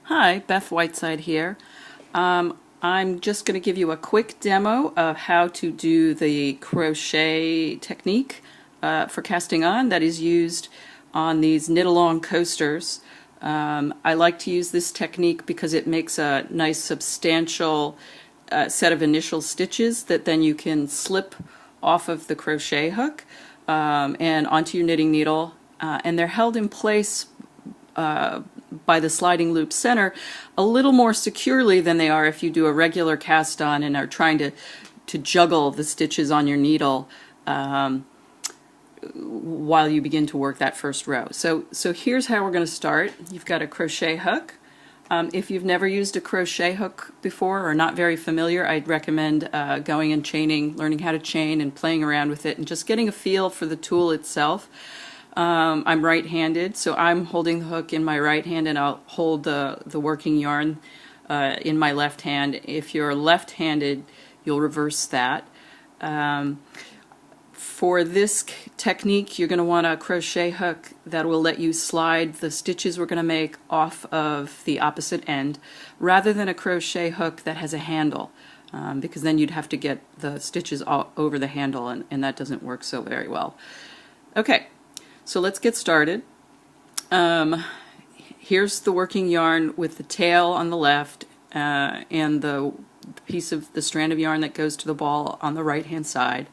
Hi, Beth Whiteside here. I'm just going to give you a quick demo of how to do the crochet technique for casting on that is used on these Knitalong coasters. I like to use this technique because it makes a nice substantial set of initial stitches that then you can slip off of the crochet hook and onto your knitting needle, and they're held in place by the sliding loop center a little more securely than they are if you do a regular cast on and are trying to juggle the stitches on your needle while you begin to work that first row. So here's how we're going to start. You've got a crochet hook. If you've never used a crochet hook before or not very familiar, I'd recommend going and chaining, learning how to chain and playing around with it and just getting a feel for the tool itself. I'm right-handed, so I'm holding the hook in my right hand and I'll hold the working yarn in my left hand. If you're left-handed, you'll reverse that. For this technique, you're going to want a crochet hook that will let you slide the stitches we're going to make off of the opposite end, rather than a crochet hook that has a handle, because then you'd have to get the stitches all over the handle, and that doesn't work so very well. Okay. So let's get started. Here's the working yarn with the tail on the left and the piece of the strand of yarn that goes to the ball on the right hand side.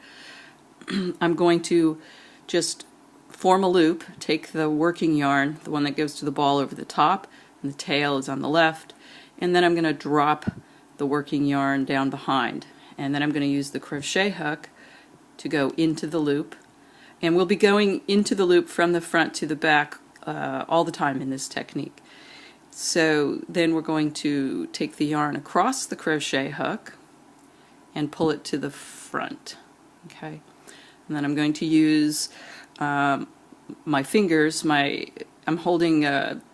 I'm going to just form a loop, take the working yarn, the one that goes to the ball, over the top, and the tail is on the left, and then I'm going to drop the working yarn down behind, and then I'm going to use the crochet hook to go into the loop. And we'll be going into the loop from the front to the back all the time in this technique. So then we're going to take the yarn across the crochet hook and pull it to the front. Okay, and then I'm going to use my fingers. I'm holding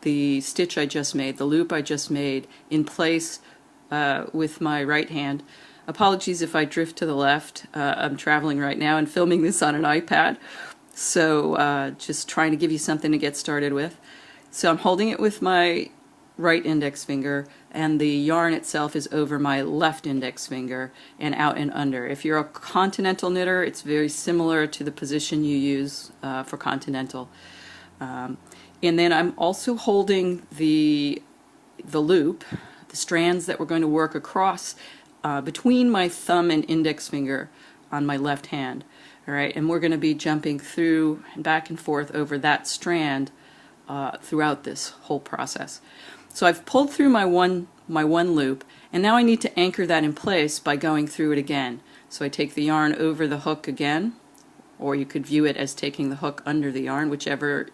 the stitch I just made, the loop I just made, in place with my right hand. Apologies if I drift to the left. I'm traveling right now and filming this on an iPad, so just trying to give you something to get started with. So I'm holding it with my right index finger, and the yarn itself is over my left index finger and out and under. If you're a continental knitter, it's very similar to the position you use for continental. And then I'm also holding the loop, the strands that we're going to work across, between my thumb and index finger on my left hand. All right, and we're going to be jumping through and back and forth over that strand throughout this whole process. So I've pulled through my one loop, and now I need to anchor that in place by going through it again. So I take the yarn over the hook again, or you could view it as taking the hook under the yarn, whichever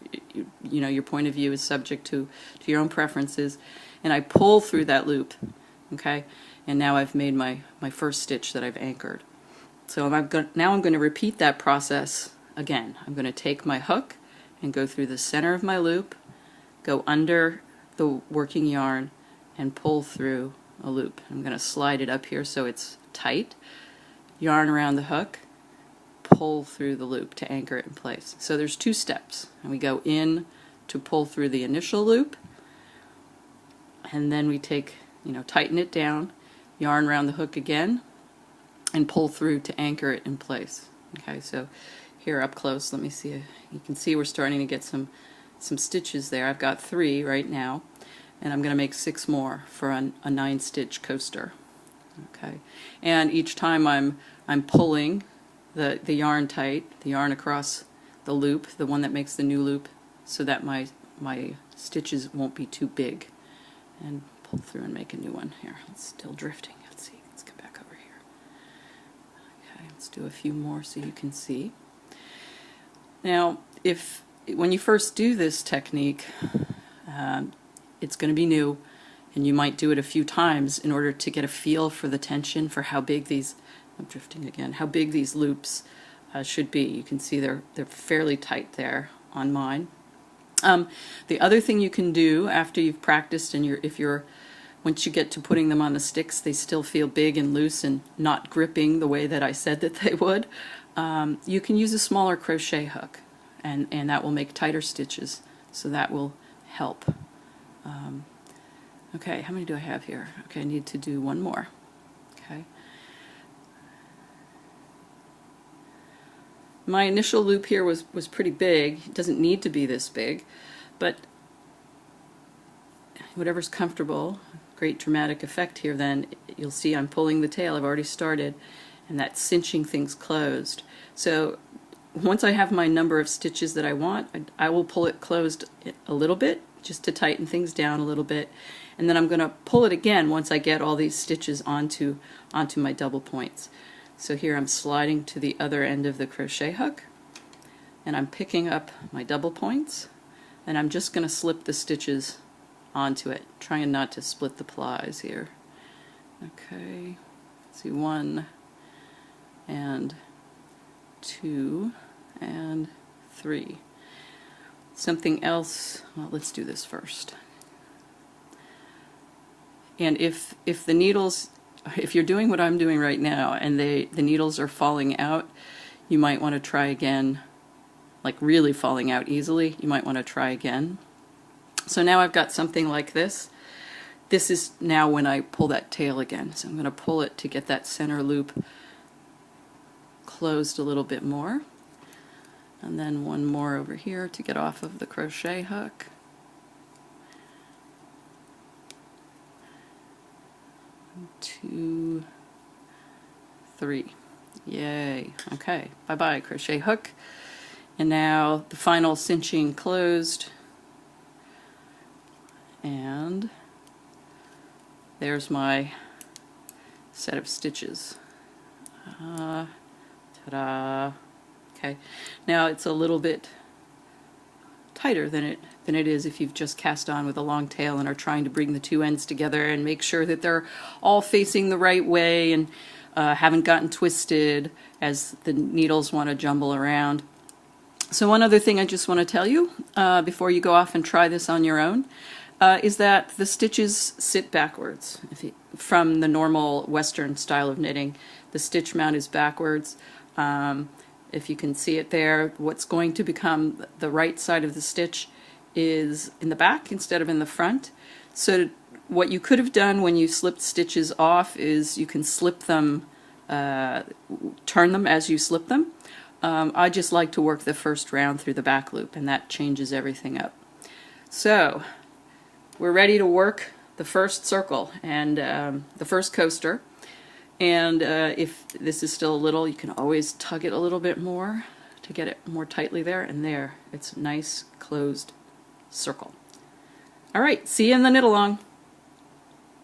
your point of view is subject to your own preferences, and I pull through that loop. Okay. And now I've made my first stitch that I've anchored. So now I'm going to repeat that process again. I'm going to take my hook and go through the center of my loop, go under the working yarn, and pull through a loop. I'm going to slide it up here so it's tight, yarn around the hook, pull through the loop to anchor it in place. So there's two steps, and we go in to pull through the initial loop, and then we take, tighten it down, yarn around the hook again, and pull through to anchor it in place. Okay, so here up close, let me see. You can see we're starting to get some stitches there. I've got 3 right now, and I'm going to make 6 more for a 9-stitch coaster. Okay, and each time I'm pulling the yarn tight, the yarn across the loop, the one that makes the new loop, so that my stitches won't be too big, and pull through and make a new one. Here, it's still drifting. Let's see. Let's come back over here. Okay, let's do a few more so you can see. Now, when you first do this technique, it's going to be new, and you might do it a few times in order to get a feel for the tension, for how big these, I'm drifting again, how big these loops should be. You can see they're fairly tight there on mine. The other thing you can do after you've practiced, and once you get to putting them on the sticks, they still feel big and loose and not gripping the way that I said that they would, you can use a smaller crochet hook, and that will make tighter stitches, so that will help. Okay, how many do I have here? Okay, I need to do one more. Okay. My initial loop here was pretty big. It doesn't need to be this big, but whatever's comfortable. Great dramatic effect here then. You'll see I'm pulling the tail. I've already started, and that's cinching things closed. So once I have my number of stitches that I want, I will pull it closed a little bit just to tighten things down a little bit, and then I'm going to pull it again once I get all these stitches onto my double points. So here I'm sliding to the other end of the crochet hook, and I'm picking up my double points, and I'm just going to slip the stitches onto it, trying not to split the plies here. Okay, let's see, 1 and 2 and 3. Something else, well, let's do this first. And if the needles, if you're doing what I'm doing right now and the needles are falling out, you might want to try again, like really falling out easily, you might want to try again. So now I've got something like this. This is now when I pull that tail again. So I'm going to pull it to get that center loop closed a little bit more. And then one more over here to get off of the crochet hook. One, 2, 3. Yay. Okay, bye-bye crochet hook. And now the final cinching closed. And there's my set of stitches. Ta-da! Okay, now it's a little bit tighter than it is if you've just cast on with a long tail and are trying to bring the two ends together and make sure that they're all facing the right way and haven't gotten twisted as the needles want to jumble around. So one other thing I just want to tell you before you go off and try this on your own is that the stitches sit backwards. From the normal Western style of knitting, the stitch mount is backwards. If you can see it there, what's going to become the right side of the stitch is in the back instead of in the front. So what you could have done when you slipped stitches off is you can slip them, turn them as you slip them. I just like to work the first round through the back loop, and that changes everything up. So we're ready to work the first circle and the first coaster. And if this is still a little, you can always tug it a little bit more to get it more tightly there, and there, it's a nice closed circle. All right, see you in the knit along.